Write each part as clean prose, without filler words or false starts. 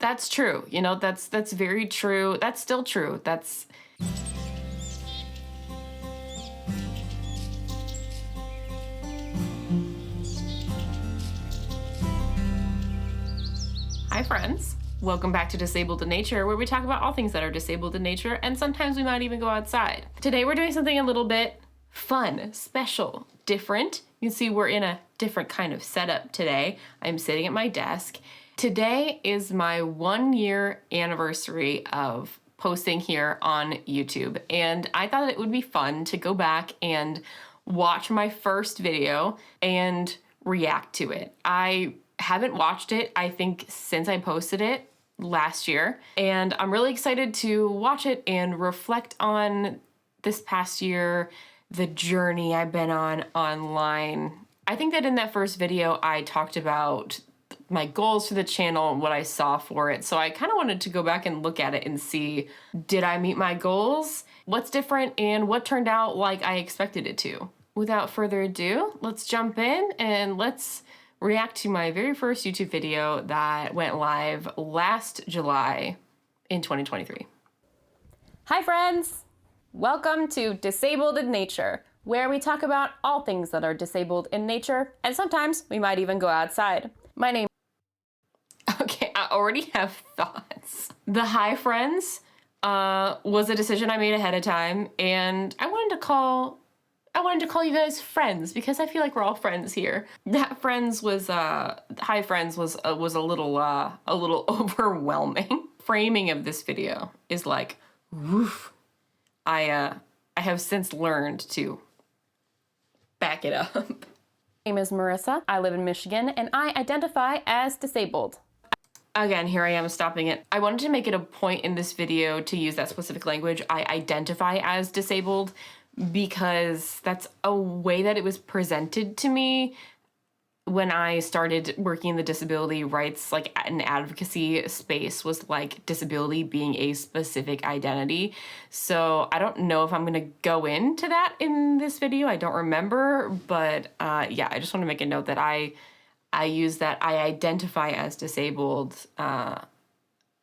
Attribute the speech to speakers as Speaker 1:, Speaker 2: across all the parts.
Speaker 1: That's true. You know, that's very true. That's still true. That's... Hi friends. Welcome back to Disabled in Nature, where we talk about all things that are disabled in nature, and sometimes we might even go outside. Today we're doing something a little bit fun, special, different. You can see we're in a different kind of setup today. I'm sitting at my desk. Today is my 1-year anniversary of posting here on YouTube, and I thought it would be fun to go back and watch my first video and react to it. I haven't watched it, I think, since I posted it last year, and I'm really excited to watch it and reflect on this past year, the journey I've been on online. I think that in that first video I talked about my goals for the channel and what I saw for it, so I kind of wanted to go back and look at it and see, did I meet my goals? What's different and what turned out like I expected it to? Without further ado, let's jump in and let's react to my very first YouTube video that went live last July in 2023.
Speaker 2: Hi friends! Welcome to Disabled in Nature, where we talk about all things that are disabled in nature, and sometimes we might even go outside. My name...
Speaker 1: Okay, I already have thoughts. The hi friends was a decision I made ahead of time, and I wanted to call you guys friends because I feel like we're all friends here. That friends was hi friends was a little overwhelming. Framing of this video is like, woof. I have since learned to back it up.
Speaker 2: My name is Marissa. I live in Michigan, and I identify as disabled.
Speaker 1: Again, here I am stopping it. I wanted to make it a point in this video to use that specific language, I identify as disabled, because that's a way that it was presented to me when I started working in the disability rights, like an advocacy space, was like disability being a specific identity. So I don't know if I'm gonna go into that in this video. I don't remember, but yeah, I just want to make a note that I use that I identify as disabled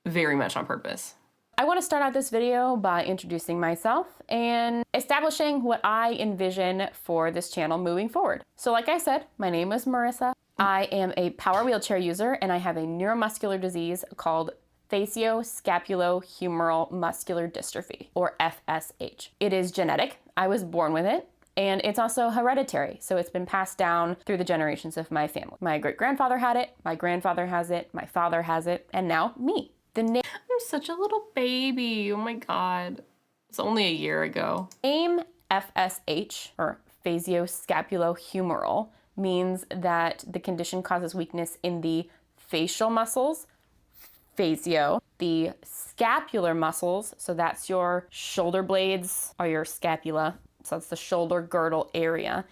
Speaker 1: very much on purpose.
Speaker 2: I want to start out this video by introducing myself and establishing what I envision for this channel moving forward. So like I said, my name is Marissa. I am a power wheelchair user, and I have a neuromuscular disease called facioscapulohumeral muscular dystrophy, or FSH. It is genetic. I was born with it. And it's also hereditary, so it's been passed down through the generations of my family. My great-grandfather had it, my grandfather has it, my father has it, and now me.
Speaker 1: I'm such a little baby, oh my God. It's only a year ago.
Speaker 2: Name FSH, or facioscapulohumeral, means that the condition causes weakness in the facial muscles, facio, the scapular muscles, so that's your shoulder blades or your scapula, so that's the shoulder girdle area,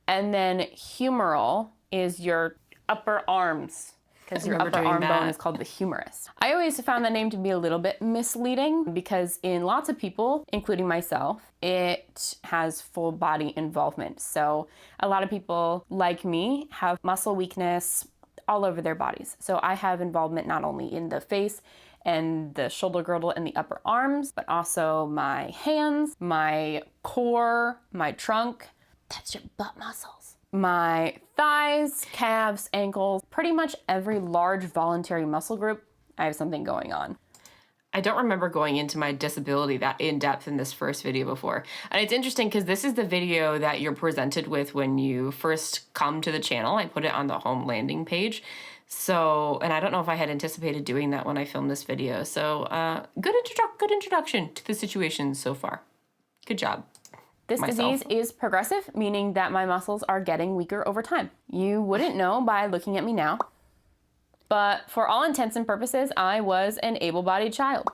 Speaker 2: and then humeral is your upper arms, because your upper arm bone is called the humerus. I always found that name to be a little bit misleading because in lots of people, including myself, it has full body involvement. So a lot of people like me have muscle weakness all over their bodies. So I have involvement not only in the face and the shoulder girdle and the upper arms, but also my hands, my core, my trunk. That's your butt muscles. My thighs, calves, ankles, pretty much every large voluntary muscle group, I have something going on.
Speaker 1: I don't remember going into my disability that in depth in this first video before. And it's interesting because this is the video that you're presented with when you first come to the channel. I put it on the home landing page. So, and I don't know if I had anticipated doing that when I filmed this video. So good introduction to the situation so far. Good job.
Speaker 2: This disease is progressive, meaning that my muscles are getting weaker over time. You wouldn't know by looking at me now, but for all intents and purposes, I was an able-bodied child.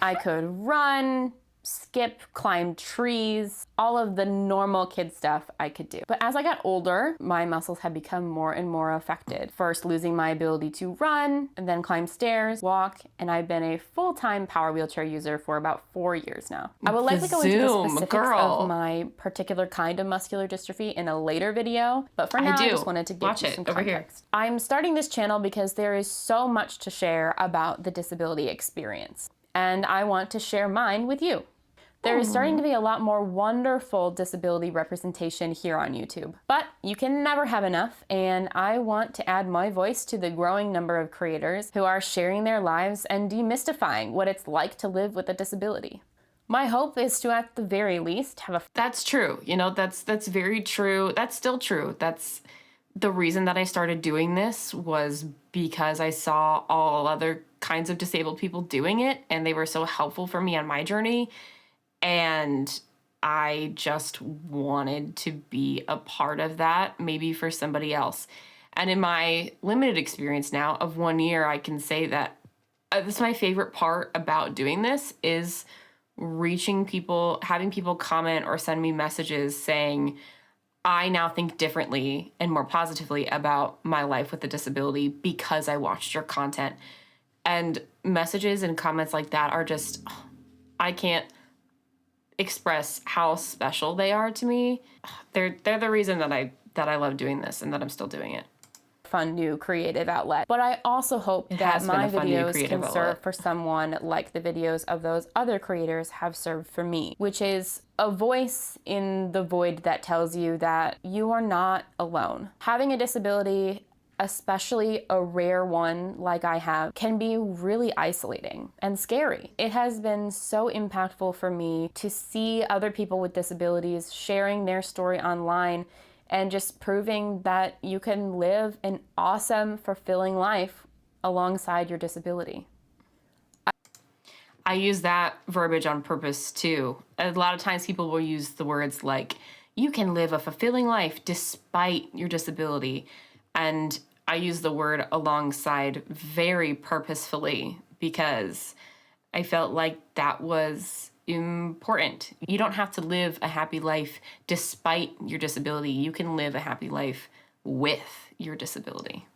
Speaker 2: I could run, skip, climb trees, all of the normal kid stuff I could do. But as I got older, my muscles had become more and more affected. First losing my ability to run, and then climb stairs, walk, and I've been a full-time power wheelchair user for about 4 years now. I will likely go into the specifics of my particular kind of muscular dystrophy in a later video, but for now I just wanted to give you some context. I'm starting this channel because there is so much to share about the disability experience, and I want to share mine with you. There is starting to be a lot more wonderful disability representation here on YouTube, but you can never have enough, and I want to add my voice to the growing number of creators who are sharing their lives and demystifying what it's like to live with a disability. My hope is to, at the very least, have a...
Speaker 1: That's true. You know, that's very true. That's still true. That's the reason that I started doing this, was because I saw all other kinds of disabled people doing it, and they were so helpful for me on my journey. And I just wanted to be a part of that, maybe for somebody else. And in my limited experience now of 1 year, I can say that this is my favorite part about doing this, is reaching people, having people comment or send me messages saying, I now think differently and more positively about my life with a disability because I watched your content. And messages and comments like that are just, I can't express how special they are to me. They're the reason that I love doing this and that I'm still doing it.
Speaker 2: Fun new creative outlet. But I also hope that my videos can serve for someone like the videos of those other creators have served for me, which is a voice in the void that tells you that you are not alone. Having a disability, especially a rare one like I have, can be really isolating and scary. It has been so impactful for me to see other people with disabilities sharing their story online and just proving that you can live an awesome, fulfilling life alongside your disability.
Speaker 1: I use that verbiage on purpose too. A lot of times people will use the words like, you can live a fulfilling life despite your disability. And I use the word alongside very purposefully because I felt like that was important. You don't have to live a happy life despite your disability. You can live a happy life with your disability.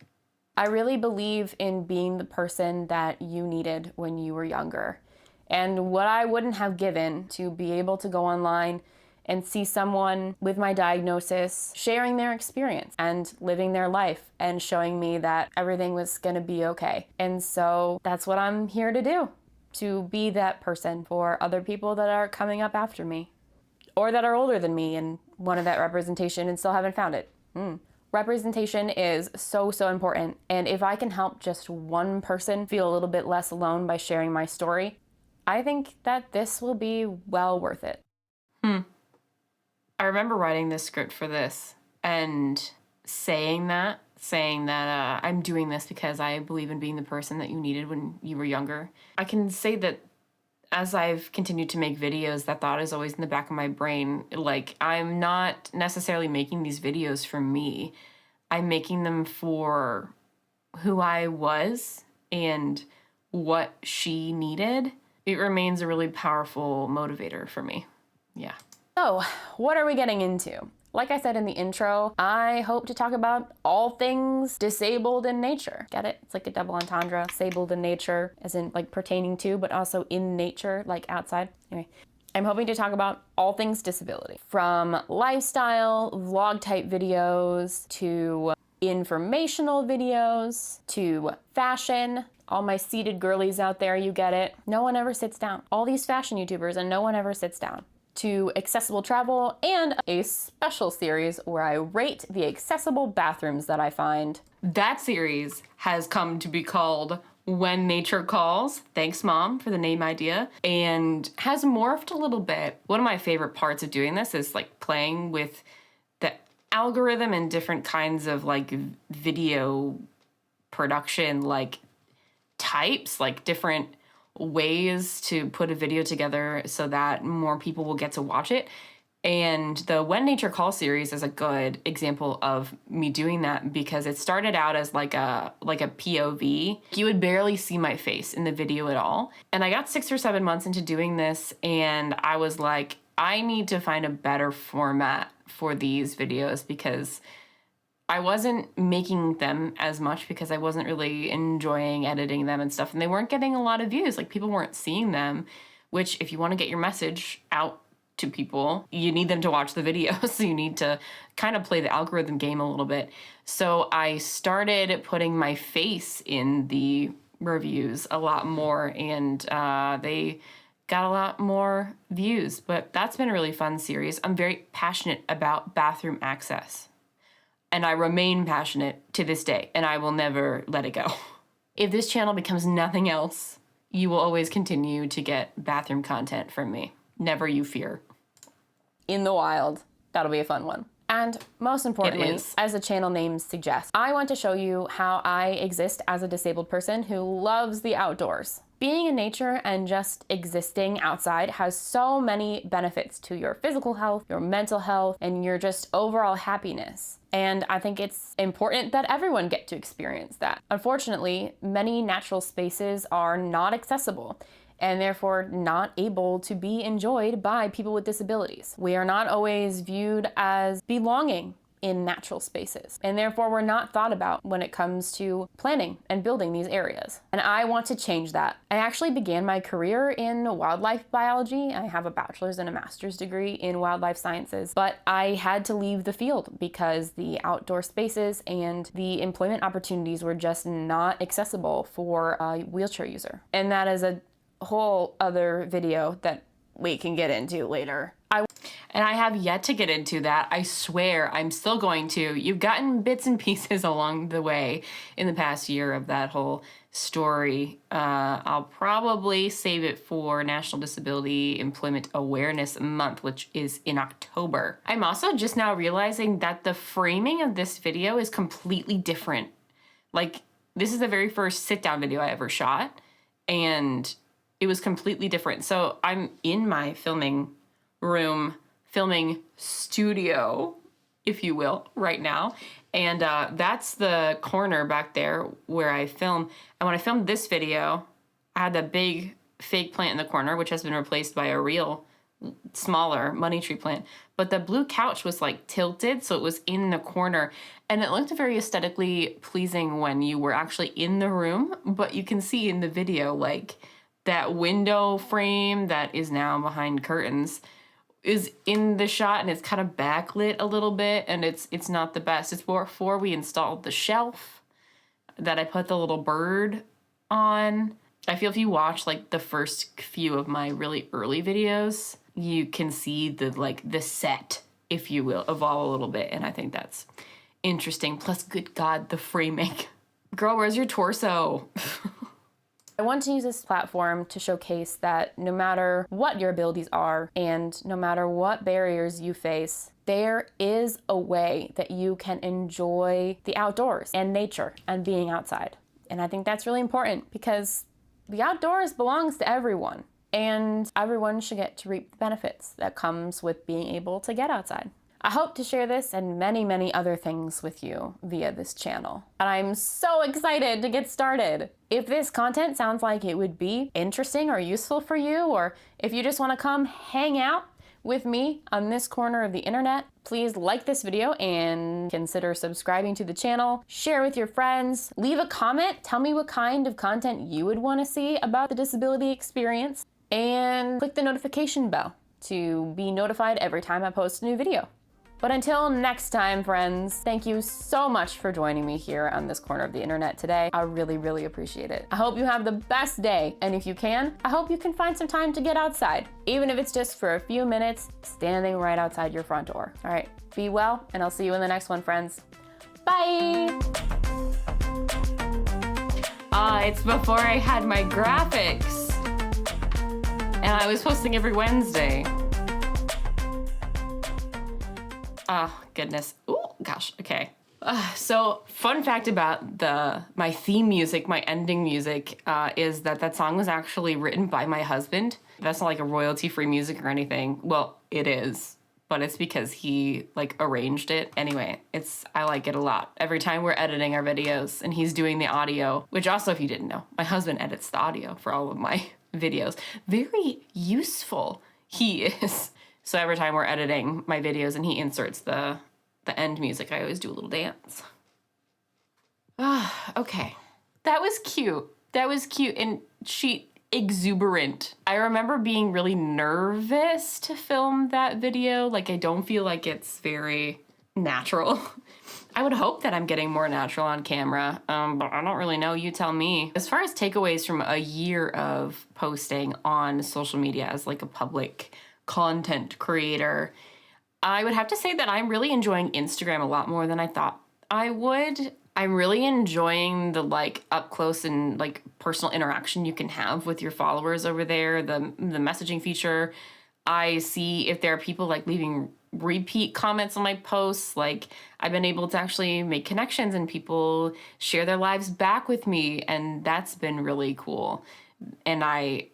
Speaker 2: I really believe in being the person that you needed when you were younger, and what I wouldn't have given to be able to go online and see someone with my diagnosis sharing their experience and living their life and showing me that everything was gonna be okay. And so that's what I'm here to do, to be that person for other people that are coming up after me or that are older than me and wanted that representation and still haven't found it. Representation is so, so important. And if I can help just one person feel a little bit less alone by sharing my story, I think that this will be well worth it.
Speaker 1: I remember writing this script for this and saying that I'm doing this because I believe in being the person that you needed when you were younger. I can say that as I've continued to make videos, that thought is always in the back of my brain. Like, I'm not necessarily making these videos for me. I'm making them for who I was and what she needed. It remains a really powerful motivator for me. Yeah.
Speaker 2: So, what are we getting into? Like I said in the intro, I hope to talk about all things disabled in nature. Get it? It's like a double entendre. Disabled in nature, as in like pertaining to, but also in nature, like outside. Anyway, I'm hoping to talk about all things disability. From lifestyle, vlog type videos, to informational videos, to fashion. All my seated girlies out there, you get it. No one ever sits down. All these fashion YouTubers and no one ever sits down. To accessible travel, and a special series where I rate the accessible bathrooms that I find.
Speaker 1: That series has come to be called When Nature Calls. Thanks, Mom, for the name idea. And has morphed a little bit. One of my favorite parts of doing this is like playing with the algorithm and different kinds of like video production, like types, like different ways to put a video together so that more people will get to watch it. And the When Nature Calls series is a good example of me doing that because it started out as like a POV. You would barely see my face in the video at all. And I got 6 or 7 months into doing this and I was like, I need to find a better format for these videos because I wasn't making them as much because I wasn't really enjoying editing them and stuff. And they weren't getting a lot of views. Like people weren't seeing them, which if you want to get your message out to people, you need them to watch the video. So you need to kind of play the algorithm game a little bit. So I started putting my face in the reviews a lot more and they got a lot more views, but that's been a really fun series. I'm very passionate about bathroom access and I remain passionate to this day and I will never let it go. If this channel becomes nothing else, you will always continue to get bathroom content from me. Never you fear.
Speaker 2: In the wild. That'll be a fun one. And most importantly, as the channel name suggests, I want to show you how I exist as a disabled person who loves the outdoors. Being in nature and just existing outside has so many benefits to your physical health, your mental health, and your just overall happiness. And I think it's important that everyone get to experience that. Unfortunately, many natural spaces are not accessible and therefore not able to be enjoyed by people with disabilities. We are not always viewed as belonging in natural spaces, and therefore we're not thought about when it comes to planning and building these areas. And I want to change that. I actually began my career in wildlife biology. I have a bachelor's and a master's degree in wildlife sciences, but I had to leave the field because the outdoor spaces and the employment opportunities were just not accessible for a wheelchair user. And that is a whole other video that we can get into later. And I have yet to get into that. I swear I'm still going to. You've gotten bits and pieces along the way in the past year of that whole story. I'll probably save it for National Disability Employment Awareness Month, which is in October. I'm also just now realizing that the framing of this video is completely different. Like, this is the very first sit-down video I ever shot, and it was completely different. So I'm in my filming studio, if you will, right now. And that's the corner back there where I film. And when I filmed this video, I had the big fake plant in the corner, which has been replaced by a real smaller money tree plant. But the blue couch was like tilted, so it was in the corner. And it looked very aesthetically pleasing when you were actually in the room. But you can see in the video, like, that window frame that is now behind curtains is in the shot and it's kind of backlit a little bit and it's not the best. It's before we installed the shelf that I put the little bird on. I feel if you watch like the first few of my really early videos, you can see the set, if you will, evolve a little bit. And I think that's interesting. Plus, good God, the framing. Girl, where's your torso? I want to use this platform to showcase that no matter what your abilities are and no matter what barriers you face, there is a way that you can enjoy the outdoors and nature and being outside. And I think that's really important because the outdoors belongs to everyone and everyone should get to reap the benefits that comes with being able to get outside. I hope to share this and many, many other things with you via this channel. And I'm so excited to get started. If this content sounds like it would be interesting or useful for you, or if you just want to come hang out with me on this corner of the internet, please like this video and consider subscribing to the channel, share with your friends, leave a comment, tell me what kind of content you would want to see about the disability experience, and click the notification bell to be notified every time I post a new video. But until next time, friends, thank you so much for joining me here on this corner of the internet today. I really, really appreciate it. I hope you have the best day. And if you can, I hope you can find some time to get outside, even if it's just for a few minutes, standing right outside your front door. All right, be well, and I'll see you in the next one, friends. Bye.
Speaker 1: It's before I had my graphics. And I was posting every Wednesday. Oh, goodness. Oh, gosh. Okay. So fun fact about my theme music, my ending music, is that song was actually written by my husband. That's not like a royalty-free music or anything. Well, it is, but it's because he like arranged it. Anyway, I like it a lot. Every time we're editing our videos and he's doing the audio, which also, if you didn't know, my husband edits the audio for all of my videos. Very useful he is. So every time we're editing my videos and he inserts the end music, I always do a little dance. Okay. That was cute. That was cute and exuberant. I remember being really nervous to film that video. Like, I don't feel like it's very natural. I would hope that I'm getting more natural on camera, but I don't really know. You tell me. As far as takeaways from a year of posting on social media as like a public content creator, I would have to say that I'm really enjoying Instagram a lot more than I thought I would. I'm really enjoying the like up close and like personal interaction you can have with your followers over there, the messaging feature. I see if there are people like leaving repeat comments on my posts. Like, I've been able to actually make connections and people share their lives back with me, and that's been really cool. And I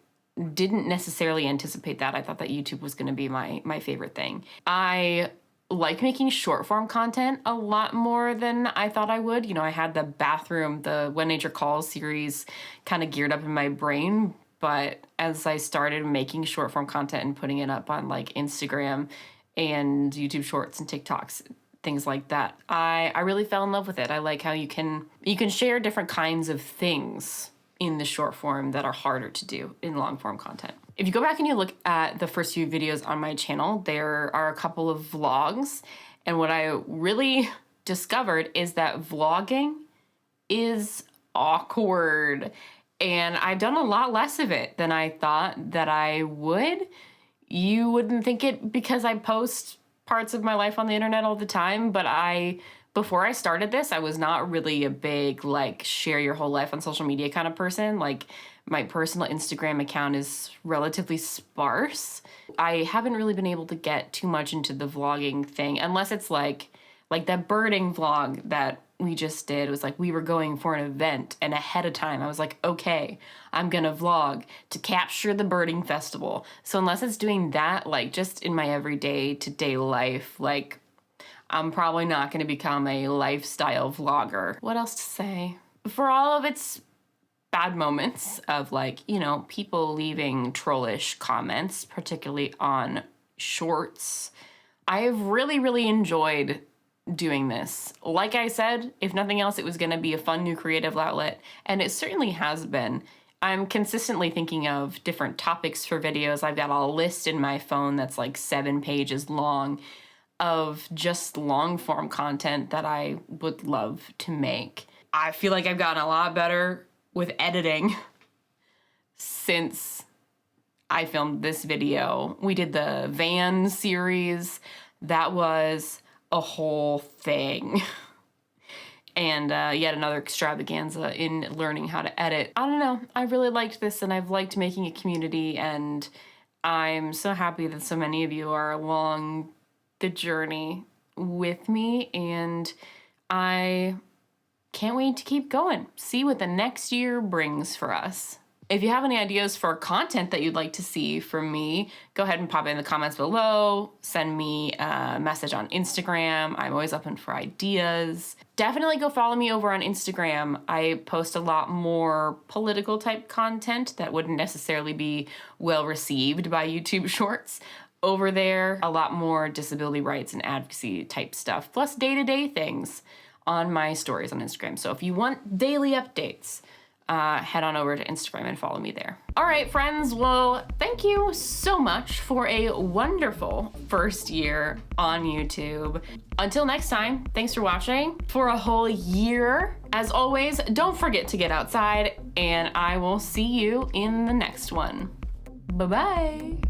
Speaker 1: didn't necessarily anticipate that. I thought that YouTube was going to be my favorite thing. I like making short form content a lot more than I thought I would. You know, I had the When Nature Calls series kind of geared up in my brain, but as I started making short form content and putting it up on like Instagram and YouTube Shorts and TikToks, things like that, I really fell in love with it. I like how you can share different kinds of things in the short form that are harder to do in long form content. If you go back and you look at the first few videos on my channel, there are a couple of vlogs. And what I really discovered is that vlogging is awkward. And I've done a lot less of it than I thought that I would. You wouldn't think it because I post parts of my life on the internet all the time, but before I started this, I was not really a big, like, share your whole life on social media kind of person. Like, my personal Instagram account is relatively sparse. I haven't really been able to get too much into the vlogging thing, unless it's like that birding vlog that we just did. It was like we were going for an event, and ahead of time, I was like, okay, I'm gonna vlog to capture the birding festival. So unless it's doing that, like, just in my everyday to-day life, like, I'm probably not going to become a lifestyle vlogger. What else to say? For all of its bad moments of, like, you know, people leaving trollish comments, particularly on shorts, I've really, really enjoyed doing this. Like I said, if nothing else, it was going to be a fun new creative outlet, and it certainly has been. I'm consistently thinking of different topics for videos. I've got a list in my phone that's like 7 pages long of just long form content that I would love to make. I feel like I've gotten a lot better with editing since I filmed this video. We did the van series. That was a whole thing. And yet another extravaganza in learning how to edit. I don't know. I really liked this, and I've liked making a community, and I'm so happy that so many of you are along the journey with me, and I can't wait to keep going. See what the next year brings for us. If you have any ideas for content that you'd like to see from me, go ahead and pop it in the comments below. Send me a message on Instagram. I'm always open for ideas. Definitely go follow me over on Instagram. I post a lot more political type content that wouldn't necessarily be well received by YouTube Shorts. Over there, a lot more disability rights and advocacy type stuff, plus day-to-day things on my stories on Instagram. So if you want daily updates, head on over to Instagram and follow me there. All right, friends. Well, thank you so much for a wonderful first year on YouTube. Until next time, thanks for watching for a whole year. As always, don't forget to get outside, and I will see you in the next one. Bye-bye.